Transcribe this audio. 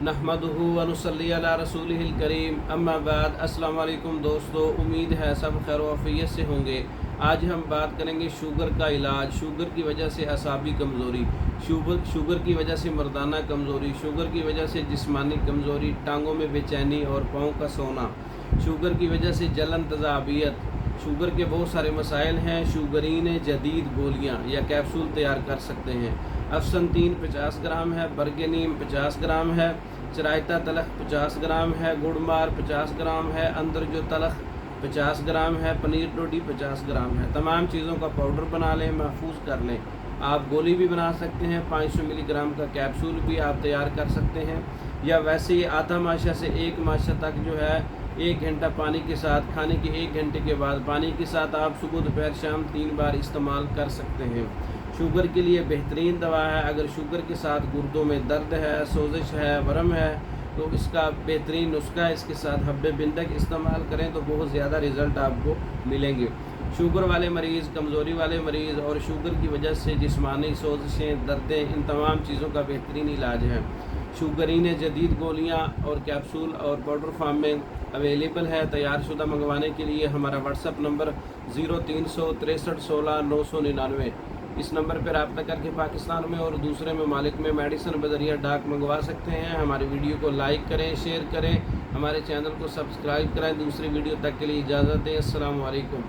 नहमदुहु व नुसल्ली अला रसूलिहिल करीम अम्मा बाद। अस्सलाम वालेकुम दोस्तों, उम्मीद है सब खैर वफ़ियत से होंगे। आज हम बात करेंगे शुगर का इलाज। शुगर की वजह से असाबी कमज़ोरी, शुगर की वजह से मर्दाना कमज़ोरी, शुगर की वजह से जिस्मानी कमज़ोरी, टांगों में बेचैनी और पाँव का सोना, शुगर की वजह से जलन तज़ाबियत। शुगर के बहुत सारे मसाइल हैं। शुगरीन जदीद गोलियाँ या कैप्सूल तैयार कर सकते हैं। अफसनतीन 50 ग्राम है, बर्गेनीम 50 ग्राम है, चरायता तलख 50 ग्राम है, गुड़मार 50 ग्राम है, अंदर जो तलख 50 ग्राम है, पनीर डोडी 50 ग्राम है। तमाम चीज़ों का पाउडर बना लें, महफूज कर लें। आप गोली भी बना सकते हैं, 500 मिलीग्राम का कैप्सूल भी आप तैयार कर सकते हैं, या वैसे ही आधा माशा से 1 माशा तक जो है 1 घंटा पानी के साथ, खाने के 1 घंटे के बाद पानी के साथ आप सुबह दोपहर शाम 3 बार इस्तेमाल कर सकते हैं। शुगर के लिए बेहतरीन दवा है। अगर शुगर के साथ गुर्दों में दर्द है, सोजिश है, वरम है, तो इसका बेहतरीन नुस्खा है। इसके साथ हब्बे बिंदक इस्तेमाल करें तो बहुत ज़्यादा रिज़ल्ट आपको मिलेंगे। शुगर वाले मरीज़, कमज़ोरी वाले मरीज़ और शुगर की वजह से जिस्मानी सोजिशें, दर्दें, इन तमाम चीज़ों का बेहतरीन इलाज है। शुगरीन जदीद गोलियाँ और कैप्सूल और पाउडर फार्म में अवेलेबल है। तैयार शुदा मंगवाने के लिए हमारा व्हाट्सअप नंबर 0363 16 999, इस नंबर पर रब्ता करके पाकिस्तान में और दूसरे ममालिक में मेडिसिन बजरिया डाक मंगवा सकते हैं। हमारी वीडियो को लाइक करें, शेयर करें, हमारे चैनल को सब्सक्राइब करें। दूसरी वीडियो तक के लिए इजाज़त दें। अस्सलाम वालेकुम।